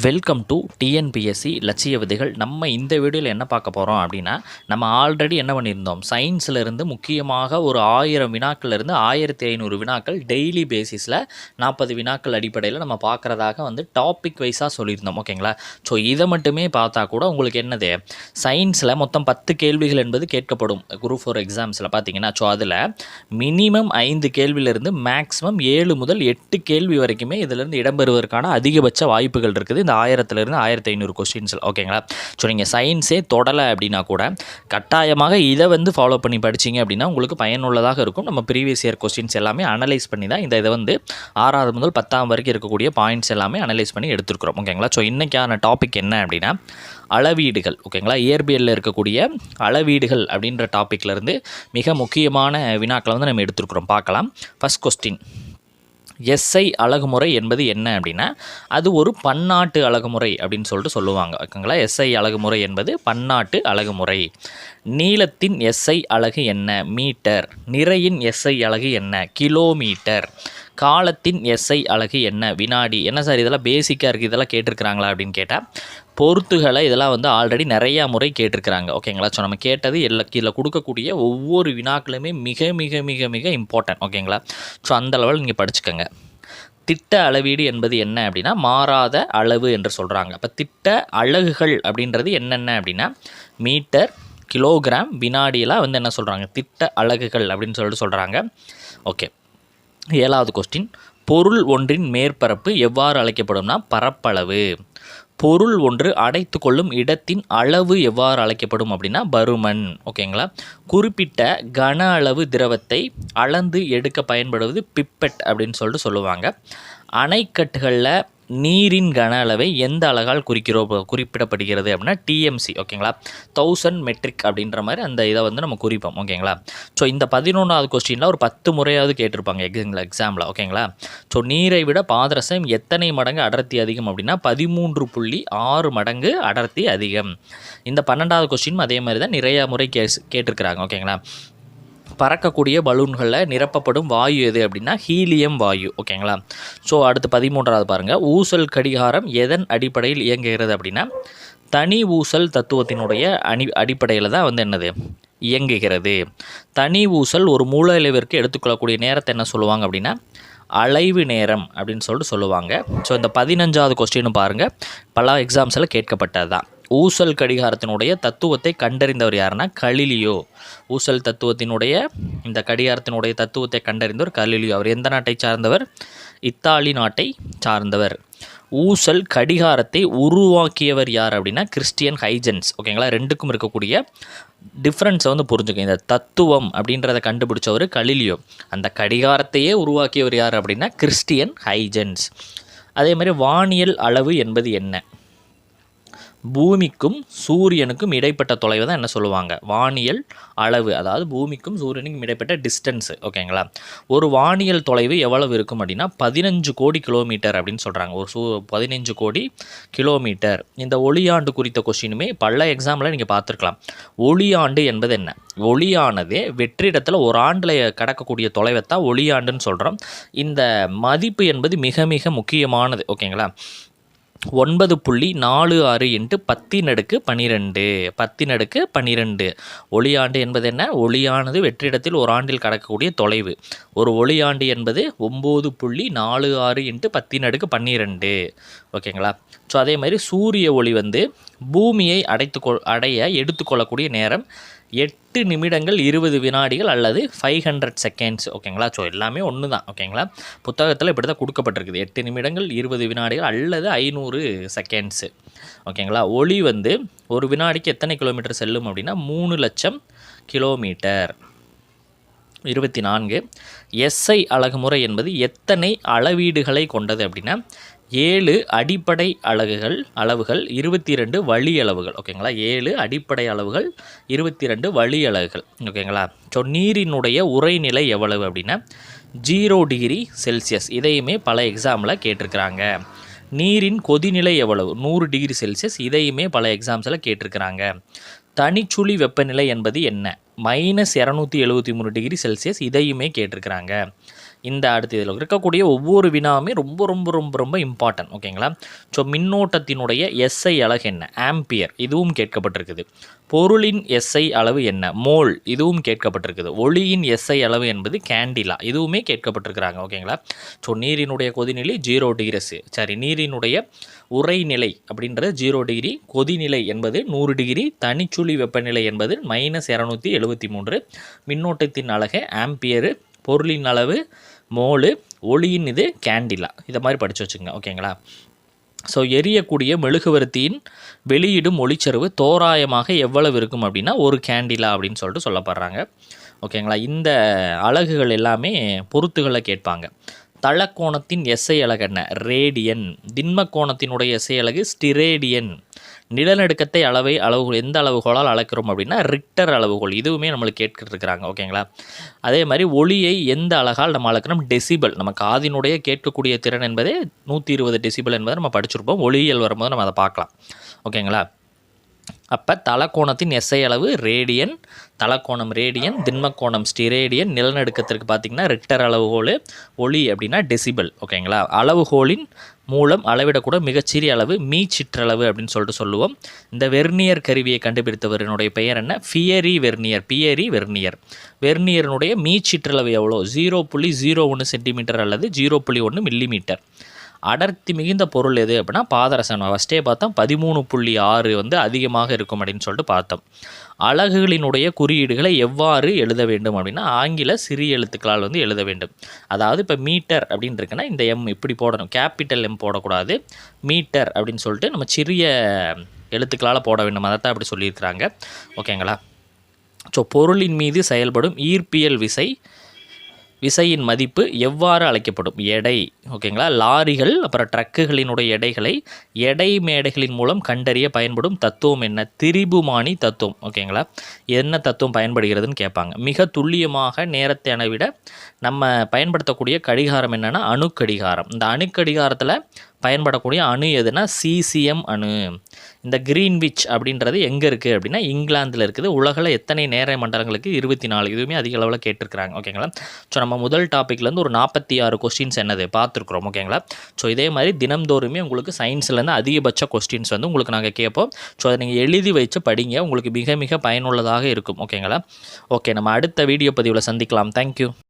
Welcome to TNPSC லட்சிய விதைகள். நம்ம இந்த வீடியோவில் என்ன பார்க்க போகிறோம் அப்படின்னா, நம்ம ஆல்ரெடி என்ன பண்ணியிருந்தோம், சயின்ஸில் முக்கியமாக ஒரு 1000 வினாக்கள்லேருந்து 1500 வினாக்கள் டெய்லி பேசிஸில் 40 வினாக்கள் அடிப்படையில் நம்ம பார்க்குறதாக டாபிக் வைஸாக சொல்லியிருந்தோம். ஓகேங்களா? ஸோ இதை மட்டுமே பார்த்தா கூட உங்களுக்கு என்னது, சயின்ஸில் மொத்தம் 10 கேள்விகள் என்பது கேட்கப்படும் குரூப் 4 எக்ஸாம்ஸில் பார்த்தீங்கன்னா. ஸோ அதில் மினிமம் 5 கேள்வியிலிருந்து மேக்ஸிமம் 7 முதல் 8 கேள்வி வரைக்குமே இதிலிருந்து இடம்பெறுவதற்கான அதிகபட்ச வாய்ப்புகள் இருக்குது இந்த 1000லேருந்து 1500 கொஸ்டின்ஸில். ஓகேங்களா? ஸோ நீங்கள் சயின்ஸே தொடலை அப்படின்னா கூட கட்டாயமாக இதை ஃபாலோ பண்ணி படிச்சிங்க அப்படின்னா உங்களுக்கு பயனுள்ளதாக இருக்கும். நம்ம ப்ரீவியஸ் இயர் கொஸ்டின்ஸ் எல்லாமே அனலைஸ் பண்ணி தான் இதை 6வது முதல் 10ஆம் வரைக்கும் இருக்கக்கூடிய பாயிண்ட்ஸ் எல்லாமே அனலைஸ் பண்ணி எடுத்துருக்குறோம். ஓகேங்களா? ஸோ இன்றைக்கான டாபிக் என்ன அப்படின்னா, அளவீடுகள். ஓகேங்களா? இயற்பியலில் இருக்கக்கூடிய அளவீடுகள் அப்படின்ற டாப்பிக்லேருந்து மிக முக்கியமான வினாக்களை நம்ம எடுத்துருக்குறோம். பார்க்கலாம். ஃபர்ஸ்ட் கொஸ்டின், எஸ்ஐ அழகுமுறை என்பது என்ன அப்படின்னா, அது ஒரு பன்னாட்டு அழகுமுறை அப்படின்னு சொல்லுவாங்க. ஓகேங்களா? எஸ்ஐ அழகுமுறை என்பது பன்னாட்டு அழகுமுறை. நீளத்தின் எஸ்ஐ அலகு என்ன? மீட்டர். நிறையின் எஸ்ஐ அலகு என்ன? கிலோமீட்டர். காலத்தின் எஸ்ஐ அலகு என்ன? வினாடி. என்ன சார் இதெல்லாம் பேசிக்காக இருக்குது, இதெல்லாம் கேட்டிருக்கிறாங்களா அப்படின்னு கேட்டால், பொறுத்துகளை இதெல்லாம் ஆல்ரெடி நிறையா முறை கேட்டிருக்கிறாங்க. ஓகேங்களா? ஸோ நம்ம கேட்டது இதில் கொடுக்கக்கூடிய ஒவ்வொரு வினாக்களுமே மிக மிக மிக மிக இம்பார்ட்டன்ட். ஓகேங்களா? ஸோ அந்த லெவல் நீங்கள் படிச்சுக்கோங்க. திட்ட அளவீடு என்பது என்ன அப்படின்னா, மாறாத அளவு என்று சொல்கிறாங்க. அப்போ திட்ட அலகுகள் அப்படின்றது என்னென்ன அப்படின்னா, மீட்டர், கிலோகிராம், வினாடியெல்லாம் என்ன சொல்கிறாங்க, திட்ட அலகுகள் அப்படின்னு சொல்கிறாங்க. ஓகே. 7வது கொஸ்டின், பொருள் ஒன்றின் மேற்பரப்பு எவ்வாறு அழைக்கப்படும்னா, பரப்பளவு. பொருள் ஒன்று அடைத்து கொள்ளும் இடத்தின் அளவு எவ்வாறு அழைக்கப்படும் அப்படின்னா, பருமன். ஓகேங்களா? குறிப்பிட்ட கன அளவு திரவத்தை அளந்து எடுக்க பயன்படுவது பிப்பெட் அப்படின்னு சொல்லுவாங்க. அணைக்கட்டுகளில் நீரின் கன அளவை எந்த அலகால் குறிப்பிடப்படுகிறது அப்படின்னா, டிஎம்சி. ஓகேங்களா? 1000 மெட்ரிக் அப்படின்ற மாதிரி அந்த இதை நம்ம குறிப்போம். ஓகேங்களா? ஸோ இந்த 11வது கொஸ்டினில் ஒரு 10 முறையாவது கேட்டிருப்பாங்க எக்ஸாமில். ஓகேங்களா? ஸோ நீரை விட பாதரசம் எத்தனை மடங்கு அடர்த்தி அதிகம் அப்படின்னா, 13.6 மடங்கு அடர்த்தி அதிகம். இந்த 12வது கொஸ்டினும் அதே மாதிரி தான் நிறையா முறை கேட்டிருக்கிறாங்க. ஓகேங்களா? பறக்கக்கூடிய பலூன்களில் நிரப்பப்படும் வாயு எது அப்படின்னா, ஹீலியம் வாயு. ஓகேங்களா? ஸோ அடுத்து 13வது பாருங்கள். ஊசல் கடிகாரம் எதன் அடிப்படையில் இயங்குகிறது அப்படின்னா, தனி ஊசல் தத்துவத்தினுடைய அடிப்படையில் தான் என்னது இயங்குகிறது. தனி ஊசல் ஒரு மூல அளவிற்கு எடுத்துக்கொள்ளக்கூடிய நேரத்தை என்ன சொல்லுவாங்க அப்படின்னா, அலைவு நேரம் அப்படின்னு சொல்லுவாங்க. ஸோ இந்த 15வது கொஸ்டின் பாருங்கள், பல எக்ஸாம்ஸில் கேட்கப்பட்டது தான். ஊசல் கடிகாரத்தினுடைய தத்துவத்தை கண்டறிந்தவர் யாருன்னா, கலிலியோ. ஊசல் தத்துவத்தினுடைய இந்த கடிகாரத்தினுடைய தத்துவத்தை கண்டறிந்தவர் கலிலியோ. அவர் எந்த நாட்டை சார்ந்தவர்? இத்தாலி நாட்டை சார்ந்தவர். ஊசல் கடிகாரத்தை உருவாக்கியவர் யார் அப்படின்னா, கிறிஸ்டியன் ஹைஜன்ஸ். ஓகேங்களா? ரெண்டுக்கும் இருக்கக்கூடிய டிஃப்ரென்ஸை புரிஞ்சுக்க. இந்த தத்துவம் அப்படின்றத கண்டுபிடிச்சவர் கலிலியோ. அந்த கடிகாரத்தையே உருவாக்கியவர் யார் அப்படின்னா, கிறிஸ்டியன் ஹைஜன்ஸ். அதே மாதிரி வானியல் அளவு என்பது என்ன? பூமிக்கும் சூரியனுக்கும் இடைப்பட்ட தொலைவை தான் என்ன சொல்லுவாங்க, வானியல் அளவு. அதாவது பூமிக்கும் சூரியனுக்கும் இடைப்பட்ட டிஸ்டன்ஸு. ஓகேங்களா? ஒரு வானியல் தொலைவு எவ்வளவு இருக்கும் அப்படின்னா, 15 கோடி கிலோமீட்டர் அப்படின்னு சொல்கிறாங்க. ஒரு 15 கோடி கிலோமீட்டர். இந்த ஒளியாண்டு குறித்த கொஸ்டினுமே பல எக்ஸாமில் நீங்கள் பார்த்துருக்கலாம். ஒளியாண்டு என்பது என்ன? ஒளியானது வெற்றிடத்தில் ஒரு ஆண்டில் கடக்கக்கூடிய தொலைவை தான் ஒளியாண்டுன்னு சொல்கிறோம். இந்த மதிப்பு என்பது மிக மிக முக்கியமானது. ஓகேங்களா? 9.46 × 10^12 10^12. ஒளியாண்டு என்பது என்ன? ஒளியானது வெற்றிடத்தில் ஒரு ஆண்டில் கடக்கக்கூடிய தொலைவு. ஒரு ஒளியாண்டு என்பது 9.46 × 10^12. ஓகேங்களா? ஸோ அதே மாதிரி சூரிய ஒளி பூமியை அடைய எடுத்துக்கொள்ளக்கூடிய நேரம் 8 நிமிடங்கள் 20 வினாடிகள் அல்லது 500 செகண்ட்ஸ். ஓகேங்களா? ஸோ எல்லாமே ஒன்று தான். ஓகேங்களா? புத்தகத்தில் இப்படி தான் கொடுக்கப்பட்டிருக்குது. 8 நிமிடங்கள் 20 வினாடிகள் அல்லது 500 செகண்ட்ஸு. ஓகேங்களா? ஒளி ஒரு வினாடிக்கு எத்தனை கிலோமீட்டர் செல்லும் அப்படின்னா, 3 லட்சம் கிலோமீட்டர். 24. எஸ்ஐ அலகுமுறை என்பது எத்தனை அளவீடுகளை கொண்டது அப்படின்னா, 7 அடிப்படை அளவுகள் 22 வழி அளவுகள். ஓகேங்களா? 7 அடிப்படை அளவுகள் 22 வழி அலகுகள். ஓகேங்களா? ஸோ நீரினுடைய உறைநிலை எவ்வளவு அப்படின்னா, 0 டிகிரி செல்சியஸ். இதையுமே பல எக்ஸாமில் கேட்டிருக்கிறாங்க. நீரின் கொதிநிலை எவ்வளவு? 100 டிகிரி செல்சியஸ். இதையுமே பல எக்ஸாம்ஸில் கேட்டிருக்கிறாங்க. தனிச்சுழி வெப்பநிலை என்பது என்ன? -273 டிகிரி செல்சியஸ். இதையுமே கேட்டிருக்கிறாங்க. இந்த அடுத்து இதில் இருக்கக்கூடிய ஒவ்வொரு வினாவுமே ரொம்ப ரொம்ப ரொம்ப ரொம்ப இம்பார்ட்டன்ட். ஓகேங்களா? ஸோ மின்னோட்டத்தினுடைய எஸ்ஐ அலகு என்ன? ஆம்பியர், இதுவும் கேட்கப்பட்டிருக்குது. பொருளின் எஸ்ஐ அளவு என்ன? மோல், இதுவும் கேட்கப்பட்டிருக்குது. ஒளியின் எஸ்ஐ அளவு என்பது கேண்டிலா, இதுவுமே கேட்கப்பட்டிருக்கிறாங்க. ஓகேங்களா? ஸோ நீரினுடைய கொதிநிலை 0 டிகிரி, சரி, நீரினுடைய உறைநிலை அப்படின்றது 0 டிகிரி, கொதிநிலை என்பது 100 டிகிரி, தனிச்சுழி வெப்பநிலை என்பது -273, மின்னோட்டத்தின் அலகு ஆம்பியரு, பொருளின் அளவு மோலு, ஒளியின் இது கேண்டிலா. இதை மாதிரி படித்து வச்சுங்க. ஓகேங்களா? ஸோ எரியக்கூடிய மெழுகுவர்த்தியின் வெளியிடும் ஒளிச்செறிவு தோராயமாக எவ்வளவு இருக்கும் அப்படின்னா 1 கேண்டிலா அப்படின்னு சொல்லிட்டு சொல்லப்படுறாங்க. ஓகேங்களா? இந்த அலகுகள் எல்லாமே பொருத்துகளை கேட்பாங்க. தளக்கோணத்தின் எஸ்ஐ அலகு என்ன? ரேடியன். திண்ம கோணத்தினுடைய எஸ்ஐ அலகு ஸ்டிரேடியன். நிலநடுக்கத்தை அளவுகோல் எந்த அளவுகோலால் அளக்கிறோம் அப்படின்னா ரிக்டர் அளவுகோல், இதுவுமே நம்மளுக்கு கேட்டுருக்குறாங்க. ஓகேங்களா? அதே மாதிரி ஒளியை எந்த அலகால் நம்ம அளக்கிறோம்? டெசிபல். நம்ம காதினுடைய கேட்கக்கூடிய திறன் என்பதே 120 டெசிபல் என்பதை நம்ம படிச்சிருப்போம். ஒளியியல் வரும்போது நம்ம அதை பார்க்கலாம். ஓகேங்களா? அப்போ தலக்கோணத்தின் எஸ்ஐ அளவு ரேடியன், தலக்கோணம் ரேடியன், திண்மக்கோணம் ஸ்டிரேடியன், நிலநடுக்கத்திற்கு பார்த்திங்கன்னா ரிக்டர் அளவுகோல், ஒளி அப்படின்னா டெசிபல். ஓகேங்களா? அளவுகோலின் மூலம் அளவிடக்கூட மிகச்சிறிய அளவு மீச்சிற்றளவு அப்படின்னு சொல்லிட்டு சொல்லுவோம். இந்த வெர்னியர் கருவியை கண்டுபிடித்தவரினுடைய பெயர் என்ன? Pierre Vernier. Pierre Vernier. வெர்னியரினுடைய மீச்சிற்றளவு எவ்வளோ? 0.01 சென்டிமீட்டர் அல்லது 0.1 மில்லிமீட்டர். அடர்த்தி மிகுந்த பொருள் எது அப்படின்னா பாதரசம். ஃபஸ்ட்டே பார்த்தோம் 13.6 வந்து அதிகமாக இருக்கும் அப்படின்னு சொல்லிட்டு பார்த்தோம். அலகுகளினுடைய குறியீடுகளை எவ்வாறு எழுத வேண்டும் அப்படின்னா ஆங்கில சிறிய எழுத்துக்களால் வந்து எழுத வேண்டும். அதாவது இப்போ மீட்டர் அப்படின்னு இருக்குன்னா இந்த எம் இப்படி போடணும், கேபிட்டல் எம் போடக்கூடாது. மீட்டர் அப்படின்னு சொல்லிட்டு நம்ம சிறிய எழுத்துக்களால் போட வேண்டும். அதை தான் அப்படி சொல்லியிருக்கிறாங்க. ஓகேங்களா? ஸோ பொருளின் மீது செயல்படும் ஈர்ப்பியல் விசையின் மதிப்பு எவ்வாறு அழைக்கப்படும்? எடை. ஓகேங்களா? லாரிகள் அப்புறம் ட்ரக்குகளினுடைய எடைகளை எடை மேடைகளின் மூலம் கண்டறிய பயன்படும் தத்துவம் என்ன? திரிபுமானி தத்துவம். ஓகேங்களா? என்ன தத்துவம் பயன்படுகிறதுன்னு கேட்பாங்க. மிக துல்லியமாக நேரத்தை அளவிட நம்ம பயன்படுத்தக்கூடிய கடிகாரம் என்னென்னா அணுக்கடிகாரம். இந்த அணுக்கடிகாரத்தில் பயன்படக்கூடிய அணு எதுனா சிசிஎம் அணு. இந்த கிரீன்விச் அப்படின்றது எங்கே இருக்குது அப்படின்னா இங்கிலாந்தில் இருக்குது. உலகில் எத்தனை நேர மண்டலங்களுக்கு? 24. இதுவுமே அதிக அளவில் கேட்டிருக்கிறாங்க. ஓகேங்களா? ஸோ நம்ம முதல் டாப்பிக்லேருந்து ஒரு 46 கொஸ்டின்ஸ் என்னது பார்த்துருக்குறோம். ஓகேங்களா? ஸோ இதே மாதிரி தினம்தோறுமே உங்களுக்கு சயின்ஸ்லேருந்து அதிகபட்ச கொஸ்டின்ஸ் வந்து உங்களுக்கு நாங்கள் கேட்போம். ஸோ அதை நீங்கள் எழுதி வச்சு படிங்க, உங்களுக்கு மிக மிக பயனுள்ளதாக இருக்கும். ஓகேங்களா? ஓகே, நம்ம அடுத்த வீடியோ பதிவில் சந்திக்கலாம். தேங்க்யூ.